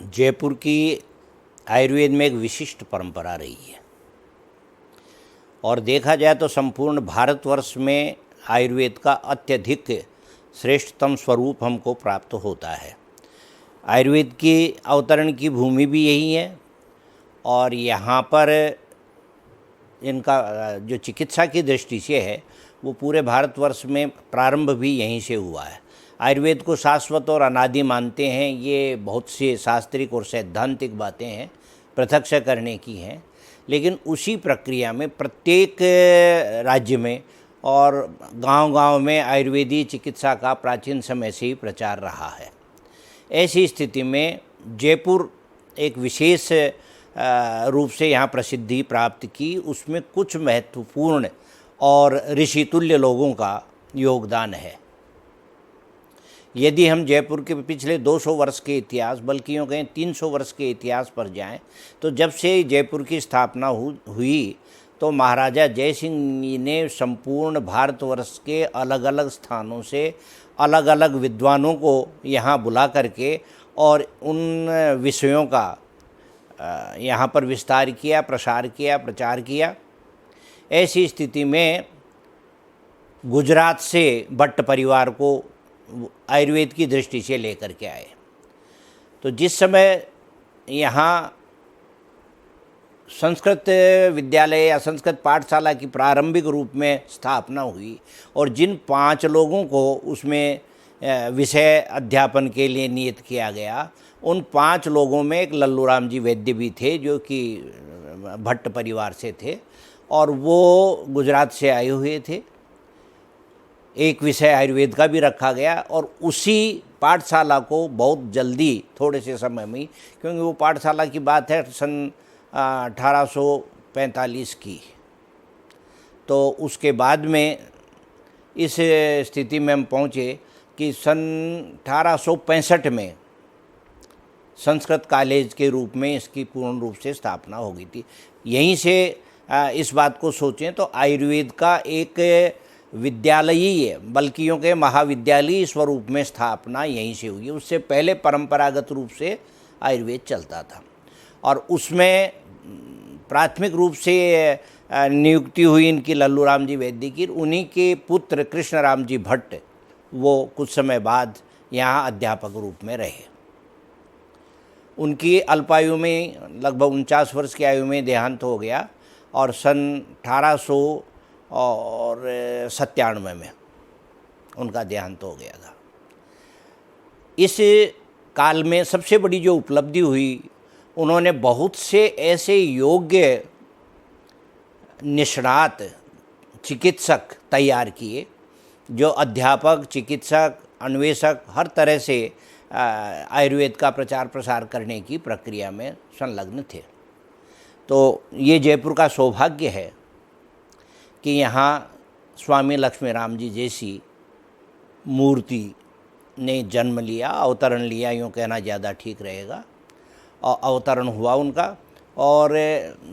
जयपुर की आयुर्वेद में एक विशिष्ट परंपरा रही है और देखा जाए तो संपूर्ण भारतवर्ष में आयुर्वेद का अत्यधिक श्रेष्ठतम स्वरूप हमको प्राप्त होता है। आयुर्वेद की अवतरण की भूमि भी यही है और यहाँ पर इनका जो चिकित्सा की दृष्टि से है वो पूरे भारतवर्ष में प्रारंभ भी यहीं से हुआ है। आयुर्वेद को शाश्वत और अनादि मानते हैं, ये बहुत सी शास्त्रिक और सैद्धांतिक बातें हैं, प्रत्यक्ष करने की हैं, लेकिन उसी प्रक्रिया में प्रत्येक राज्य में और गांव-गांव में आयुर्वेदी चिकित्सा का प्राचीन समय से ही प्रचार रहा है। ऐसी स्थिति में जयपुर एक विशेष रूप से यहाँ प्रसिद्धि प्राप्त की, उसमें कुछ महत्वपूर्ण और ऋषितुल्य लोगों का योगदान है। यदि हम जयपुर के पिछले 200 वर्ष के इतिहास, बल्कि यूँ कहें 300 वर्ष के इतिहास पर जाएं, तो जब से जयपुर की स्थापना हुई तो महाराजा जय सिंह ने संपूर्ण भारतवर्ष के अलग अलग स्थानों से अलग अलग विद्वानों को यहाँ बुला करके और उन विषयों का यहाँ पर विस्तार किया, प्रसार किया, प्रचार किया। ऐसी स्थिति में गुजरात से भट्ट परिवार को आयुर्वेद की दृष्टि से लेकर के आए। तो जिस समय यहाँ संस्कृत विद्यालय या संस्कृत पाठशाला की प्रारंभिक रूप में स्थापना हुई और जिन 5 लोगों को उसमें विषय अध्यापन के लिए नियत किया गया, उन 5 लोगों में एक लल्लू राम जी वैद्य भी थे जो कि भट्ट परिवार से थे और वो गुजरात से आए हुए थे। एक विषय आयुर्वेद का भी रखा गया और उसी पाठशाला को बहुत जल्दी, थोड़े से समय में, क्योंकि वो पाठशाला की बात है सन 1845 की, तो उसके बाद में इस स्थिति में हम पहुँचे कि सन 1865 में संस्कृत कॉलेज के रूप में इसकी पूर्ण रूप से स्थापना हो गई थी। यहीं से इस बात को सोचें तो आयुर्वेद का एक विद्यालयीय, बल्कि यूँ के महाविद्यालयीय स्वरूप में स्थापना यहीं से हुई है। उससे पहले परंपरागत रूप से आयुर्वेद चलता था और उसमें प्राथमिक रूप से नियुक्ति हुई इनकी लल्लू राम जी वैद्य की। उन्हीं के पुत्र कृष्ण राम जी भट्ट वो कुछ समय बाद यहाँ अध्यापक रूप में रहे। उनकी अल्पायु में, लगभग 49 वर्ष की आयु में देहांत हो गया और सन 1897 में उनका देहांत हो गया था। इस काल में सबसे बड़ी जो उपलब्धि हुई, उन्होंने बहुत से ऐसे योग्य निष्णात चिकित्सक तैयार किए जो अध्यापक, चिकित्सक, अन्वेषक हर तरह से आयुर्वेद का प्रचार प्रसार करने की प्रक्रिया में संलग्न थे। तो ये जयपुर का सौभाग्य है कि यहाँ स्वामी लक्ष्मी राम जी जैसी मूर्ति ने जन्म लिया, अवतरण लिया, यूँ कहना ज़्यादा ठीक रहेगा, और अवतरण हुआ उनका। और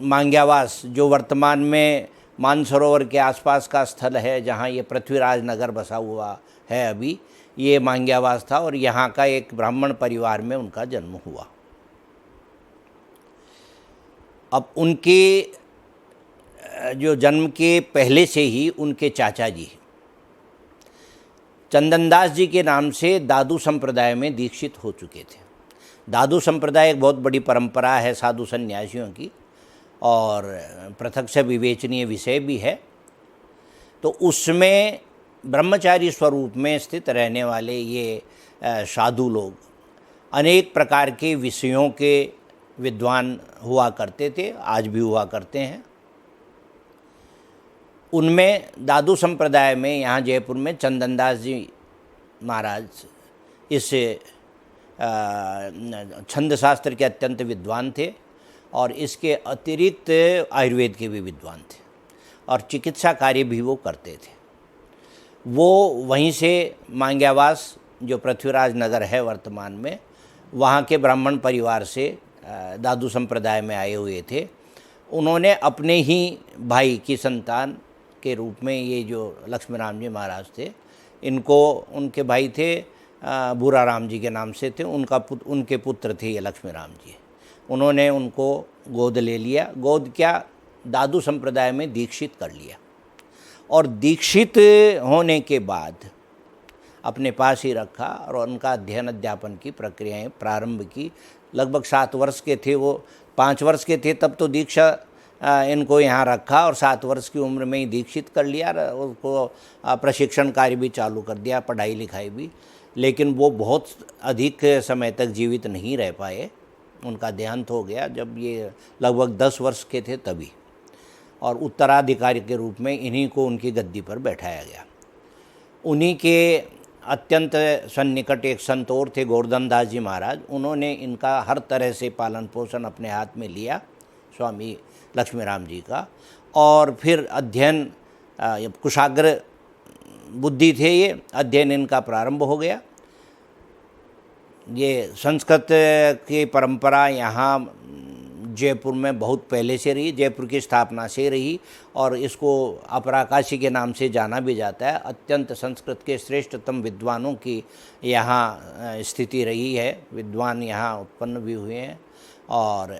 मांग्यावास जो वर्तमान में मानसरोवर के आसपास का स्थल है, जहाँ ये पृथ्वीराज नगर बसा हुआ है अभी, ये मांग्यावास था और यहाँ का एक ब्राह्मण परिवार में उनका जन्म हुआ। अब उनके जो जन्म के पहले से ही उनके चाचा जी चंदनदास जी के नाम से दादू संप्रदाय में दीक्षित हो चुके थे। दादू संप्रदाय एक बहुत बड़ी परंपरा है साधु सन्यासियों की और प्रत्यक्ष विवेचनीय विषय भी है। तो उसमें ब्रह्मचारी स्वरूप में स्थित रहने वाले ये साधु लोग अनेक प्रकार के विषयों के विद्वान हुआ करते थे, आज भी हुआ करते हैं। उनमें दादू संप्रदाय में यहाँ जयपुर में चंदनदास जी महाराज इस छंद शास्त्र के अत्यंत विद्वान थे और इसके अतिरिक्त आयुर्वेद के भी विद्वान थे और चिकित्सा कार्य भी वो करते थे। वो वहीं से मांग्यावास जो पृथ्वीराज नगर है वर्तमान में, वहाँ के ब्राह्मण परिवार से दादू संप्रदाय में आए हुए थे। उन्होंने अपने ही भाई की संतान के रूप में ये जो लक्ष्मी राम जी महाराज थे, इनको, उनके भाई थे बुरा राम जी के नाम से थे, उनके पुत्र थे ये लक्ष्मी राम जी। उन्होंने उनको गोद ले लिया, गोद क्या, दादू संप्रदाय में दीक्षित कर लिया, और दीक्षित होने के बाद अपने पास ही रखा और उनका अध्ययन अध्यापन की प्रक्रियाएं प्रारंभ की। लगभग 7 वर्ष के थे वो, 5 वर्ष के थे तब तो दीक्षा इनको यहाँ रखा, और 7 वर्ष की उम्र में ही दीक्षित कर लिया, उनको प्रशिक्षण कार्य भी चालू कर दिया, पढ़ाई लिखाई भी। लेकिन वो बहुत अधिक समय तक जीवित नहीं रह पाए, उनका देहांत हो गया जब ये लगभग 10 वर्ष के थे तभी, और उत्तराधिकारी के रूप में इन्हीं को उनकी गद्दी पर बैठाया गया। उन्हीं के अत्यंत सन्निकट एक संत और थे गोवर्धन दास जी महाराज, उन्होंने इनका हर तरह से पालन पोषण अपने हाथ में लिया, स्वामी लक्ष्मी राम जी का। और फिर अध्ययन, कुशाग्र बुद्धि थे ये, अध्ययन इनका प्रारंभ हो गया। ये संस्कृत की परंपरा यहाँ जयपुर में बहुत पहले से रही, जयपुर की स्थापना से रही, और इसको अपराकाशी के नाम से जाना भी जाता है। अत्यंत संस्कृत के श्रेष्ठतम विद्वानों की यहाँ स्थिति रही है, विद्वान यहाँ उत्पन्न भी हुए हैं। और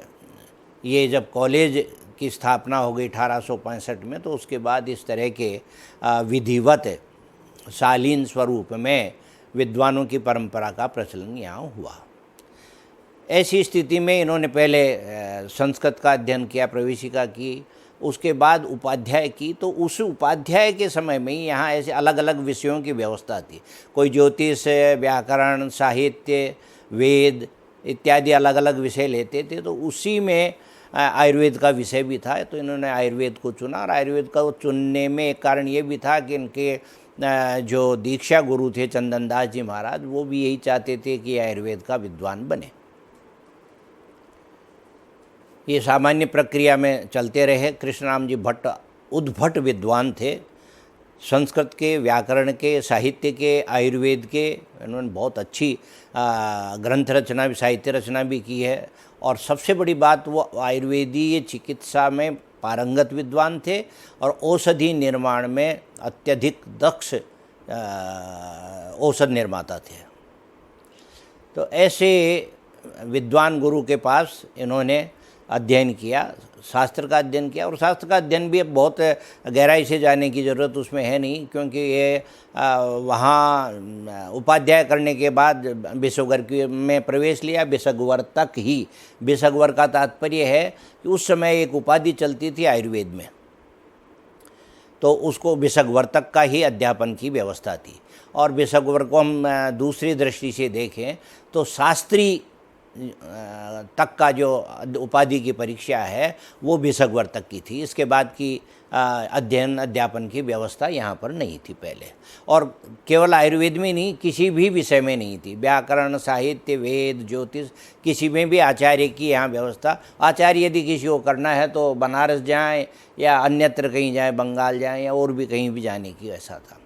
ये जब कॉलेज की स्थापना हो गई 1865 में, तो उसके बाद इस तरह के विधिवत शालीन स्वरूप में विद्वानों की परंपरा का प्रचलन यहाँ हुआ। ऐसी स्थिति में इन्होंने पहले संस्कृत का अध्ययन किया, प्रवेशिका की, उसके बाद उपाध्याय की। तो उस उपाध्याय के समय में ही यहाँ ऐसे अलग अलग विषयों की व्यवस्था थी, कोई ज्योतिष, व्याकरण, साहित्य, वेद इत्यादि अलग अलग विषय लेते थे। तो उसी में आयुर्वेद का विषय भी था, तो इन्होंने आयुर्वेद को चुना। और आयुर्वेद को चुनने में एक कारण ये भी था कि इनके जो दीक्षा गुरु थे चंदन दास जी महाराज, वो भी यही चाहते थे कि आयुर्वेद का विद्वान बने। ये सामान्य प्रक्रिया में चलते रहे। कृष्णराम जी भट्ट उद्भट विद्वान थे, संस्कृत के, व्याकरण के, साहित्य के, आयुर्वेद के। इन्होंने बहुत अच्छी ग्रंथ रचना भी, साहित्य रचना भी की है। और सबसे बड़ी बात, वो आयुर्वेदीय चिकित्सा में पारंगत विद्वान थे और औषधि निर्माण में अत्यधिक दक्ष औषध निर्माता थे। तो ऐसे विद्वान गुरु के पास इन्होंने अध्ययन किया, शास्त्र का अध्ययन किया। और शास्त्र का अध्ययन भी बहुत गहराई से जाने की ज़रूरत उसमें है नहीं, क्योंकि ये वहाँ उपाध्याय करने के बाद बिसोगर में प्रवेश लिया, बिसगवर तक ही। बिसगवर का तात्पर्य है कि उस समय एक उपाधि चलती थी आयुर्वेद में, तो उसको बिसगवर तक का ही अध्यापन की व्यवस्था थी। और बिसगवर को हम दूसरी दृष्टि से देखें तो शास्त्री तक का जो उपाधि की परीक्षा है वो बिसगवर तक की थी। इसके बाद की अध्ययन अध्यापन की व्यवस्था यहाँ पर नहीं थी पहले। और केवल आयुर्वेद में नहीं, किसी भी विषय में नहीं थी। व्याकरण, साहित्य, वेद, ज्योतिष, किसी में भी आचार्य की यहाँ व्यवस्था। आचार्य यदि किसी को करना है तो बनारस जाएं या अन्यत्र कहीं जाएं, बंगाल जाएं या और भी कहीं भी जाने की ऐसा था।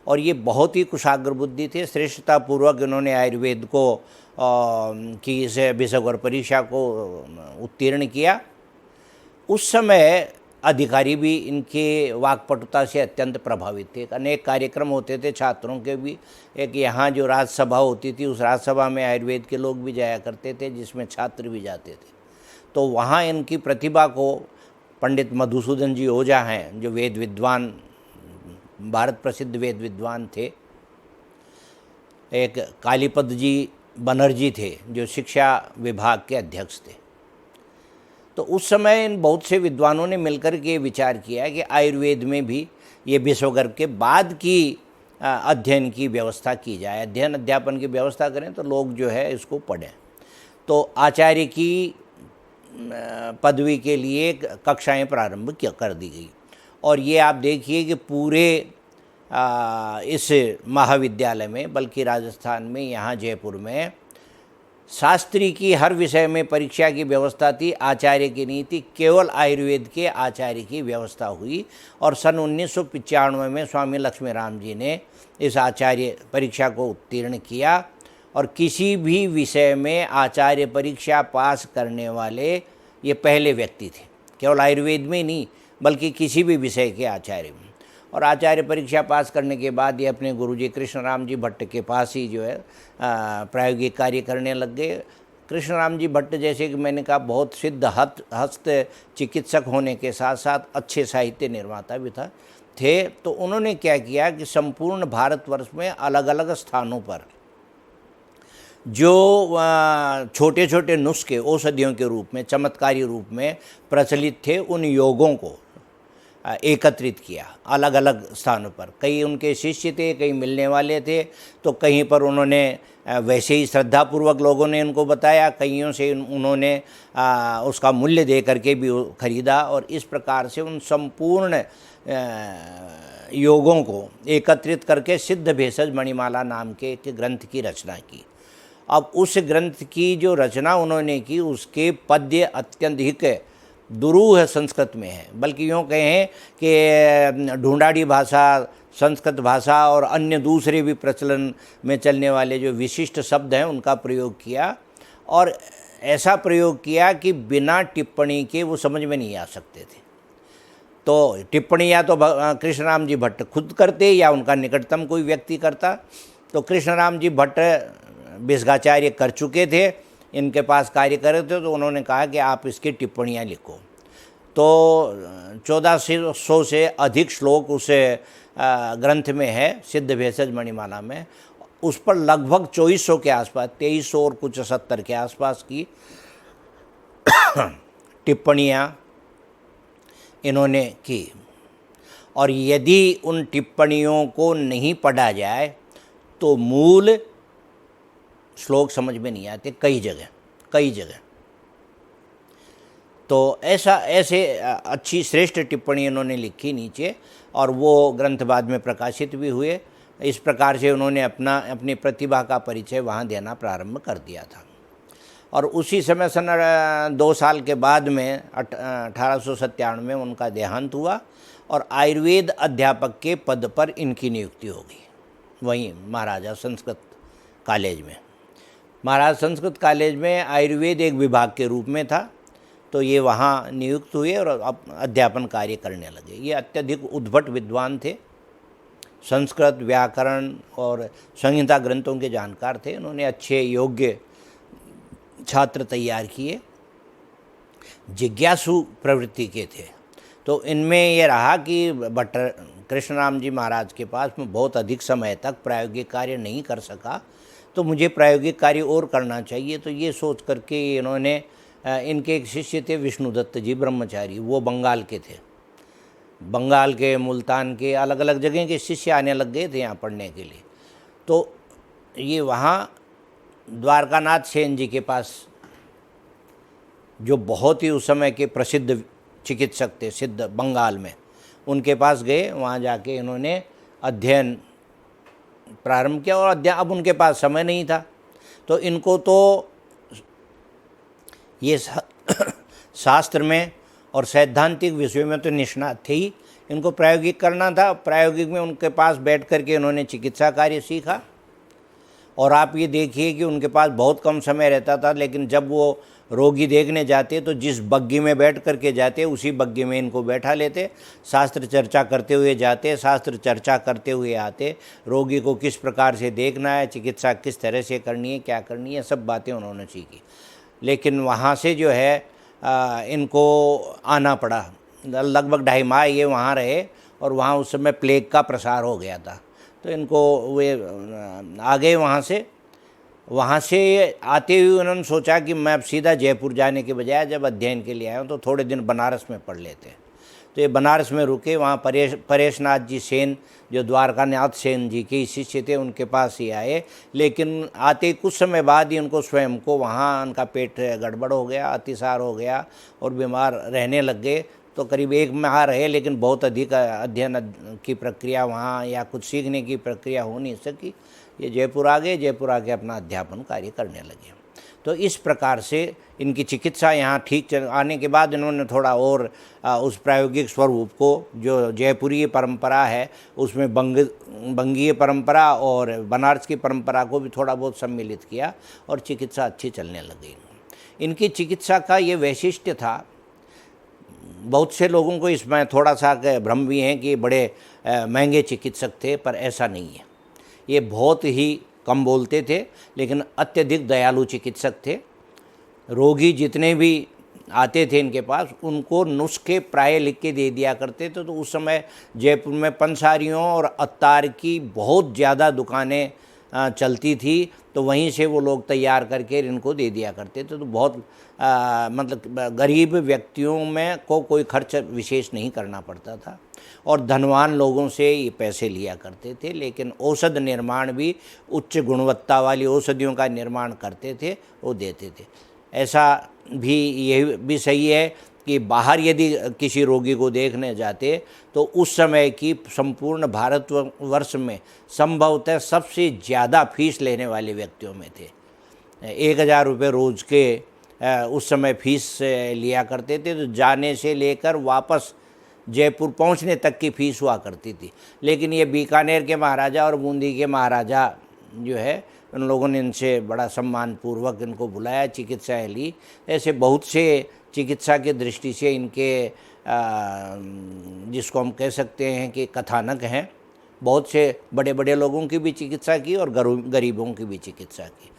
और ये बहुत ही कुशाग्र बुद्धि थे। श्रेष्ठतापूर्वक इन्होंने आयुर्वेद को की इस बिसगवर परीक्षा को उत्तीर्ण किया। उस समय अधिकारी भी इनके वाक्पटुता से अत्यंत प्रभावित थे। अनेक कार्यक्रम होते थे छात्रों के भी। एक यहाँ जो राजसभा होती थी, उस राजसभा में आयुर्वेद के लोग भी जाया करते थे, जिसमें छात्र भी जाते थे। तो वहाँ इनकी प्रतिभा को पंडित मधुसूदन जी ओझा हैं, जो वेद विद्वान, भारत प्रसिद्ध वेद विद्वान थे। एक कालीपद जी बनर्जी थे, जो शिक्षा विभाग के अध्यक्ष थे। तो उस समय इन बहुत से विद्वानों ने मिलकर के विचार किया कि आयुर्वेद में भी ये बिसगवर के बाद की अध्ययन की व्यवस्था की जाए, अध्ययन अध्यापन की व्यवस्था करें तो लोग जो है इसको पढ़ें। तो आचार्य की पदवी के लिए कक्षाएं प्रारंभ कर दी गई। और ये आप देखिए कि पूरे इस महाविद्यालय में, बल्कि राजस्थान में, यहाँ जयपुर में शास्त्री की हर विषय में परीक्षा की व्यवस्था थी, आचार्य की नहीं थी। केवल आयुर्वेद के आचार्य की व्यवस्था हुई। और सन 1995 में स्वामी लक्ष्मी राम जी ने इस आचार्य परीक्षा को उत्तीर्ण किया। और किसी भी विषय में आचार्य परीक्षा पास करने वाले ये पहले व्यक्ति थे, केवल आयुर्वेद में नहीं बल्कि किसी भी विषय के आचार्य में। और आचार्य परीक्षा पास करने के बाद ये अपने गुरुजी कृष्णराम जी भट्ट के पास ही जो है प्रायोगिक कार्य करने लग गए। कृष्णराम जी भट्ट जैसे कि मैंने कहा बहुत सिद्ध हस्त चिकित्सक होने के साथ साथ अच्छे साहित्य निर्माता भी थे। तो उन्होंने क्या किया कि संपूर्ण भारतवर्ष में अलग अलग स्थानों पर जो छोटे छोटे नुस्खे औषधियों के रूप में, चमत्कारी रूप में प्रचलित थे, उन योगों को एकत्रित किया अलग अलग स्थानों पर। कई उनके शिष्य थे, कई मिलने वाले थे, तो कहीं पर उन्होंने वैसे ही श्रद्धापूर्वक लोगों ने उनको बताया, कईयों से उन्होंने उसका मूल्य दे करके भी खरीदा, और इस प्रकार से उन संपूर्ण योगों को एकत्रित करके सिद्ध भेषज मणिमाला नाम के एक ग्रंथ की रचना की। अब उस ग्रंथ की जो रचना उन्होंने की, उसके पद्य अत्यधिक दुरूह संस्कृत में है, बल्कि यूँ कहें कि ढूंढाड़ी भाषा, संस्कृत भाषा और अन्य दूसरे भी प्रचलन में चलने वाले जो विशिष्ट शब्द हैं उनका प्रयोग किया, और ऐसा प्रयोग किया कि बिना टिप्पणी के वो समझ में नहीं आ सकते थे। तो टिप्पणी या तो कृष्णराम जी भट्ट खुद करते या उनका निकटतम कोई व्यक्ति करता। तो कृष्णराम जी भट्ट बिस्गाचार्य कर चुके थे, इनके पास कार्य कर रहे थे, तो उन्होंने कहा कि आप इसकी टिप्पणियाँ लिखो। तो 1400 से अधिक श्लोक उस ग्रंथ में है, सिद्ध भेषज मणिमाला में। उस पर लगभग 2400 के आसपास, 2300 और कुछ 70 के आसपास की टिप्पणियाँ इन्होंने की। और यदि उन टिप्पणियों को नहीं पढ़ा जाए तो मूल श्लोक समझ में नहीं आते कई जगह। तो ऐसे अच्छी श्रेष्ठ टिप्पणी उन्होंने लिखी नीचे, और वो ग्रंथ बाद में प्रकाशित भी हुए। इस प्रकार से उन्होंने अपनी प्रतिभा का परिचय वहाँ देना प्रारंभ कर दिया था। और उसी समय सन 2 साल के बाद में 1897 में उनका देहांत हुआ, और आयुर्वेद अध्यापक के पद पर इनकी नियुक्ति हो गई, वहीं महाराजा संस्कृत कॉलेज में। महाराज संस्कृत कॉलेज में आयुर्वेद एक विभाग के रूप में था, तो ये वहाँ नियुक्त हुए और अब अध्यापन कार्य करने लगे। ये अत्यधिक उद्भट विद्वान थे, संस्कृत, व्याकरण और संहिता ग्रंथों के जानकार थे। उन्होंने अच्छे योग्य छात्र तैयार किए, जिज्ञासु प्रवृत्ति के थे। तो इनमें ये रहा कि भट्ट कृष्णराम जी महाराज के पास में बहुत अधिक समय तक प्रायोगिक कार्य नहीं कर सका, तो मुझे प्रायोगिक कार्य और करना चाहिए। तो ये सोच करके इन्होंने, इनके एक शिष्य थे विष्णुदत्त जी ब्रह्मचारी, वो बंगाल के थे, बंगाल के, मुल्तान के, अलग अलग जगह के शिष्य आने लग गए थे यहाँ पढ़ने के लिए। तो ये वहाँ द्वारकानाथ सेन जी के पास, जो बहुत ही उस समय के प्रसिद्ध चिकित्सक थे सिद्ध बंगाल में, उनके पास गए। वहाँ जाके इन्होंने अध्ययन प्रारंभ किया, और अब उनके पास समय नहीं था, तो इनको तो ये शास्त्र में और सैद्धांतिक विषयों में तो निष्णात थे ही, इनको प्रायोगिक करना था। प्रायोगिक में उनके पास बैठ करके इन्होंने चिकित्सा कार्य सीखा। और आप ये देखिए कि उनके पास बहुत कम समय रहता था, लेकिन जब वो रोगी देखने जाते तो जिस बग्गी में बैठ करके जाते उसी बग्गी में इनको बैठा लेते, शास्त्र चर्चा करते हुए जाते, शास्त्र चर्चा करते हुए आते, रोगी को किस प्रकार से देखना है, चिकित्सा किस तरह से करनी है, क्या करनी है, सब बातें उन्होंने सीखी। लेकिन वहाँ से जो है इनको आना पड़ा, लगभग 2.5 माह ये वहाँ रहे, और वहाँ उस समय प्लेग का प्रसार हो गया था। तो इनको वे आ गए वहाँ से आते हुए उन्होंने सोचा कि मैं अब सीधा जयपुर जाने के बजाय जब अध्ययन के लिए आया हूँ तो थोड़े दिन बनारस में पढ़ लेते हैं। तो ये बनारस में रुके। वहाँ परेशनाथ जी सेन, जो द्वारकानाथ सेन जी के शिष्य थे, उनके पास ही आए। लेकिन आते कुछ समय बाद ही उनको स्वयं को वहाँ उनका पेट गड़बड़ हो गया, अतिसार हो गया और बीमार रहने लग गए। तो करीब 1 माह रहे, लेकिन बहुत अधिक अध्ययन की प्रक्रिया वहाँ या कुछ सीखने की प्रक्रिया हो नहीं सकी। ये जयपुर आ गए, जयपुर आके अपना अध्यापन कार्य करने लगे। तो इस प्रकार से इनकी चिकित्सा यहाँ ठीक आने के बाद इन्होंने थोड़ा और उस प्रायोगिक स्वरूप को, जो जयपुरी परंपरा है, उसमें बंगीय परंपरा और बनारस की परंपरा को भी थोड़ा बहुत सम्मिलित किया, और चिकित्सा अच्छी चलने लगी। इनकी चिकित्सा का ये वैशिष्ट्य था, बहुत से लोगों को इसमें थोड़ा सा भ्रम भी है कि बड़े महंगे चिकित्सक थे, पर ऐसा नहीं है। ये बहुत ही कम बोलते थे, लेकिन अत्यधिक दयालु चिकित्सक थे। रोगी जितने भी आते थे इनके पास, उनको नुस्खे प्राय लिख के दे दिया करते थे। तो उस समय जयपुर में पंसारियों और अत्तार की बहुत ज़्यादा दुकानें चलती थी, तो वहीं से वो लोग तैयार करके इनको दे दिया करते थे। तो बहुत मतलब गरीब व्यक्तियों में को कोई खर्च विशेष नहीं करना पड़ता था, और धनवान लोगों से ये पैसे लिया करते थे। लेकिन औषध निर्माण भी उच्च गुणवत्ता वाली औषधियों का निर्माण करते थे, वो देते थे। ऐसा भी ये भी सही है कि बाहर यदि किसी रोगी को देखने जाते तो उस समय की संपूर्ण भारतवर्ष में संभवतः सबसे ज़्यादा फीस लेने वाले व्यक्तियों में थे। 1000 रुपये रोज़ के उस समय फीस लिया करते थे। तो जाने से लेकर वापस जयपुर पहुंचने तक की फ़ीस हुआ करती थी। लेकिन ये बीकानेर के महाराजा और बूंदी के महाराजा जो है, उन लोगों ने इनसे बड़ा सम्मानपूर्वक इनको बुलाया, चिकित्साएँ ली। ऐसे बहुत से चिकित्सा की दृष्टि से इनके जिसको हम कह सकते हैं कि कथानक हैं। बहुत से बड़े बड़े लोगों की भी चिकित्सा की और गरीबों की भी चिकित्सा की।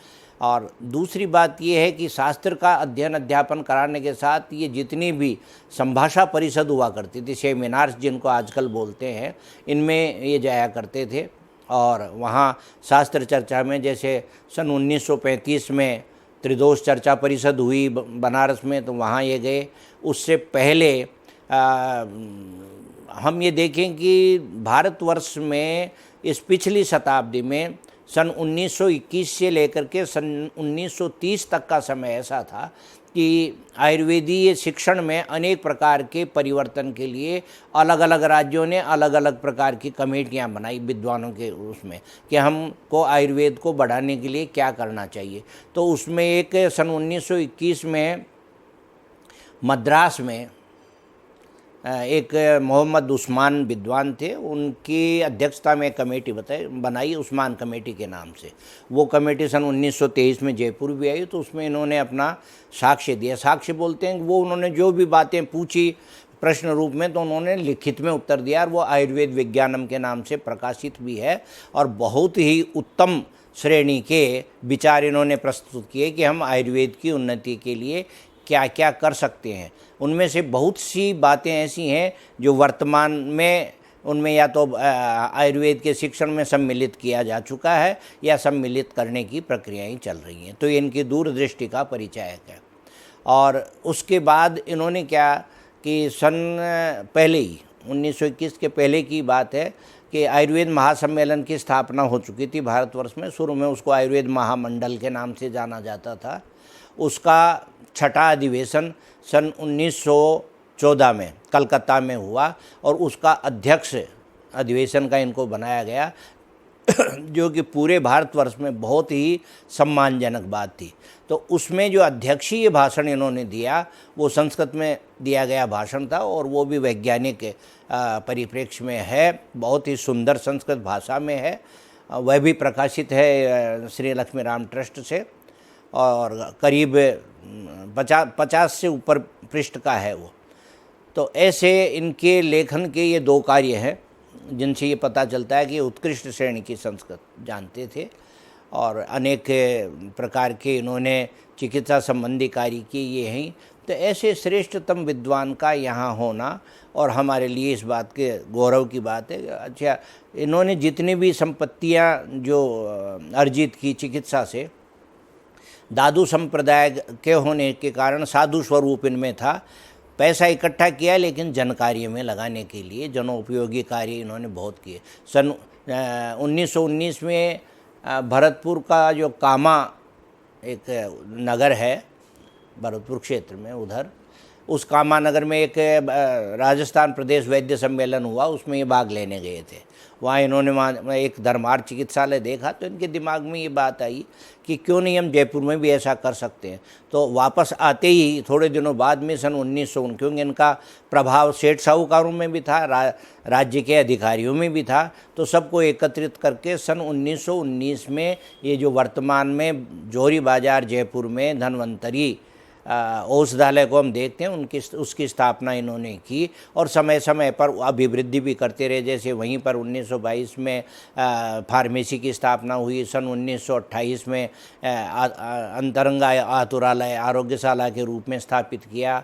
और दूसरी बात ये है कि शास्त्र का अध्ययन अध्यापन कराने के साथ ये जितनी भी संभाषा परिषद हुआ करती थी, सेमिनार्स जिनको आजकल बोलते हैं, इनमें ये जाया करते थे। और वहाँ शास्त्र चर्चा में, जैसे सन 1935 में त्रिदोष चर्चा परिषद हुई बनारस में, तो वहाँ ये गए। उससे पहले हम ये देखें कि भारतवर्ष में इस पिछली शताब्दी में सन 1921 से लेकर के सन 1930 तक का समय ऐसा था कि आयुर्वेदीय शिक्षण में अनेक प्रकार के परिवर्तन के लिए अलग अलग राज्यों ने अलग अलग प्रकार की कमेटियां बनाई विद्वानों के उसमें, कि हमको आयुर्वेद को बढ़ाने के लिए क्या करना चाहिए। तो उसमें एक सन 1921 में मद्रास में एक मोहम्मद उस्मान विद्वान थे, उनकी अध्यक्षता में कमेटी बनाई उस्मान कमेटी के नाम से। वो कमेटी सन 1923 में जयपुर भी आई। तो उसमें इन्होंने अपना साक्ष्य दिया। साक्ष्य बोलते हैं वो उन्होंने जो भी बातें पूछी प्रश्न रूप में, तो उन्होंने लिखित में उत्तर दिया, और वो आयुर्वेद विज्ञानम के नाम से प्रकाशित भी है। और बहुत ही उत्तम श्रेणी के विचार इन्होंने प्रस्तुत किए कि हम आयुर्वेद की उन्नति के लिए क्या क्या कर सकते हैं। उनमें से बहुत सी बातें ऐसी हैं जो वर्तमान में उनमें या तो आयुर्वेद के शिक्षण में सम्मिलित किया जा चुका है या सम्मिलित करने की प्रक्रियाएं चल रही हैं। तो ये इनकी दूरदृष्टि का परिचायक है। और उसके बाद इन्होंने क्या कि सन पहले ही 1921 के पहले की बात है कि आयुर्वेद महासम्मेलन की स्थापना हो चुकी थी भारतवर्ष में। शुरू में उसको आयुर्वेद महामंडल के नाम से जाना जाता था। उसका छठा अधिवेशन सन 1914 में कलकत्ता में हुआ, और उसका अध्यक्ष अधिवेशन का इनको बनाया गया, जो कि पूरे भारतवर्ष में बहुत ही सम्मानजनक बात थी। तो उसमें जो अध्यक्षीय भाषण इन्होंने दिया वो संस्कृत में दिया गया भाषण था, और वो भी वैज्ञानिक परिप्रेक्ष्य में है, बहुत ही सुंदर संस्कृत भाषा में है। वह भी प्रकाशित है श्री लक्ष्मी राम ट्रस्ट से, और करीब 50 से ऊपर पृष्ठ का है वो। तो ऐसे इनके लेखन के ये 2 कार्य हैं जिनसे ये पता चलता है कि उत्कृष्ट श्रेणी की संस्कृत जानते थे, और अनेक प्रकार के इन्होंने चिकित्सा संबंधी कार्य किए ये हैं। तो ऐसे श्रेष्ठतम विद्वान का यहाँ होना और हमारे लिए इस बात के गौरव की बात है। अच्छा, इन्होंने जितनी भी संपत्तियाँ जो अर्जित की चिकित्सा से, दादू संप्रदाय के होने के कारण साधु स्वरूप इनमें था। पैसा इकट्ठा किया, लेकिन जन कार्य में लगाने के लिए जनोपयोगी कार्य इन्होंने बहुत किए। सन 1919 में भरतपुर का जो कामा एक नगर है भरतपुर क्षेत्र में, उधर उस कामा नगर में एक राजस्थान प्रदेश वैद्य सम्मेलन हुआ, उसमें ये भाग लेने गए थे। वहाँ इन्होंने वहाँ एक धर्मार्थ चिकित्सालय देखा, तो इनके दिमाग में ये बात आई कि क्यों नहीं हम जयपुर में भी ऐसा कर सकते हैं। तो वापस आते ही थोड़े दिनों बाद में सन 1900, क्योंकि इनका प्रभाव सेठ साहूकारों में भी था, राज्य के अधिकारियों में भी था, तो सबको एकत्रित करके सन 1919 में ये जो वर्तमान में जोरी बाज़ार जयपुर में धन्वंतरी औषधालय को हम देखते हैं, उसकी स्थापना इन्होंने की और समय समय पर अभिवृद्धि भी करते रहे। जैसे वहीं पर 1922 में फार्मेसी की स्थापना हुई, सन 1928 में अंतरंगा आतुरालय आरोग्यशाला के रूप में स्थापित किया।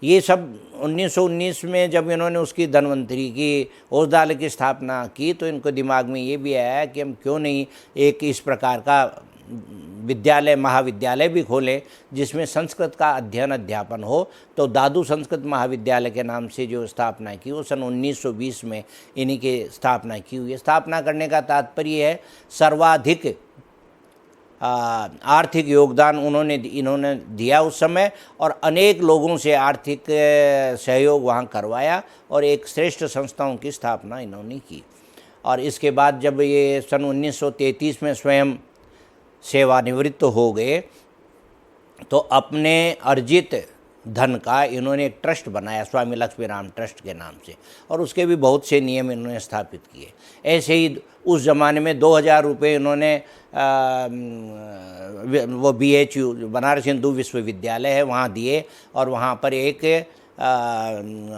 ये सब 1919 में जब इन्होंने उसकी धन्वंतरी की औषधालय की स्थापना की तो इनको दिमाग में ये भी आया कि हम क्यों नहीं एक इस प्रकार का विद्यालय महाविद्यालय भी खोलें जिसमें संस्कृत का अध्ययन अध्यापन हो। तो दादू संस्कृत महाविद्यालय के नाम से जो स्थापना की वो सन 1920 में इन्हीं की स्थापना की हुई है। स्थापना करने का तात्पर्य है सर्वाधिक आर्थिक योगदान इन्होंने दिया उस समय और अनेक लोगों से आर्थिक सहयोग वहाँ करवाया और एक श्रेष्ठ संस्थाओं की स्थापना इन्होंने की। और इसके बाद जब ये सन 1933 में स्वयं सेवानिवृत्त हो गए तो अपने अर्जित धन का इन्होंने एक ट्रस्ट बनाया, स्वामी लक्ष्मीराम ट्रस्ट के नाम से, और उसके भी बहुत से नियम इन्होंने स्थापित किए। ऐसे ही उस ज़माने में 2000 रुपये इन्होंने वो BHU बनारस हिंदू विश्वविद्यालय है वहाँ दिए और वहाँ पर एक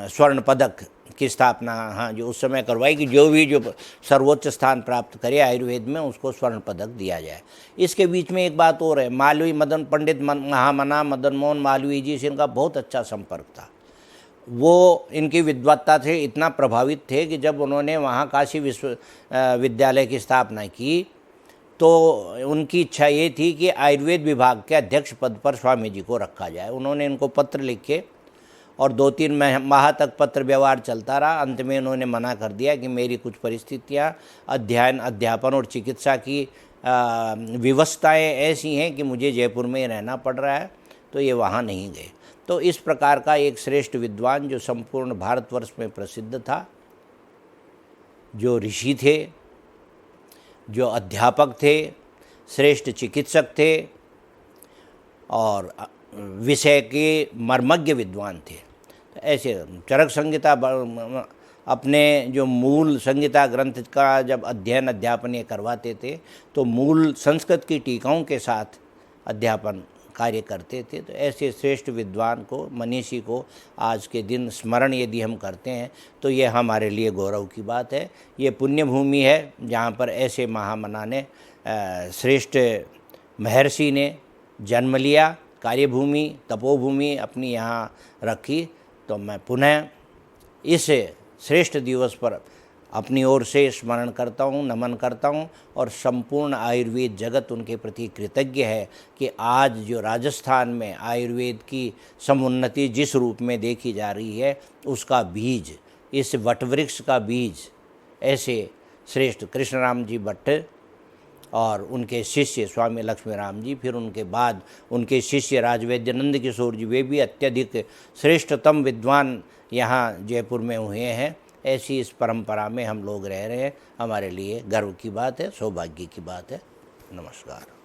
स्वर्ण पदक की स्थापना जो उस समय करवाई कि जो सर्वोच्च स्थान प्राप्त करे आयुर्वेद में उसको स्वर्ण पदक दिया जाए। इसके बीच में एक बात और है, मालवीय पंडित महामना मदन मोहन मालवीय जी से इनका बहुत अच्छा संपर्क था। वो इनकी विद्वत्ता से इतना प्रभावित थे कि जब उन्होंने वहाँ काशी विश्वविद्यालय की स्थापना की तो उनकी इच्छा ये थी कि आयुर्वेद विभाग के अध्यक्ष पद पर स्वामी जी को रखा जाए। उन्होंने इनको पत्र लिखे और 2-3 माह तक पत्र व्यवहार चलता रहा। अंत में उन्होंने मना कर दिया कि मेरी कुछ परिस्थितियाँ अध्ययन अध्यापन और चिकित्सा की व्यवस्थाएं ऐसी हैं कि मुझे जयपुर में रहना पड़ रहा है, तो ये वहाँ नहीं गए। तो इस प्रकार का एक श्रेष्ठ विद्वान जो संपूर्ण भारतवर्ष में प्रसिद्ध था, जो ऋषि थे, जो अध्यापक थे, श्रेष्ठ चिकित्सक थे और विषय के मर्मज्ञ विद्वान थे। ऐसे चरक संहिता अपने जो मूल संहिता ग्रंथ का जब अध्ययन अध्यापन ये करवाते थे तो मूल संस्कृत की टीकाओं के साथ अध्यापन कार्य करते थे। तो ऐसे श्रेष्ठ विद्वान को, मनीषी को आज के दिन स्मरण यदि हम करते हैं तो ये हमारे लिए गौरव की बात है। ये पुण्य भूमि है जहाँ पर ऐसे महामना ने, श्रेष्ठ महर्षि ने जन्म लिया, कार्यभूमि तपोभूमि अपनी यहाँ रखी। तो मैं पुनः इस श्रेष्ठ दिवस पर अपनी ओर से स्मरण करता हूँ, नमन करता हूँ और संपूर्ण आयुर्वेद जगत उनके प्रति कृतज्ञ है कि आज जो राजस्थान में आयुर्वेद की समुन्नति जिस रूप में देखी जा रही है उसका बीज, इस वटवृक्ष का बीज ऐसे श्रेष्ठ कृष्णराम जी भट्ट और उनके शिष्य स्वामी लक्ष्मीराम जी, फिर उनके बाद उनके शिष्य राजवैद्यानंद किशोर जी, वे भी अत्यधिक श्रेष्ठतम विद्वान यहाँ जयपुर में हुए हैं। ऐसी इस परंपरा में हम लोग रह रहे हैं, हमारे लिए गर्व की बात है, सौभाग्य की बात है। नमस्कार।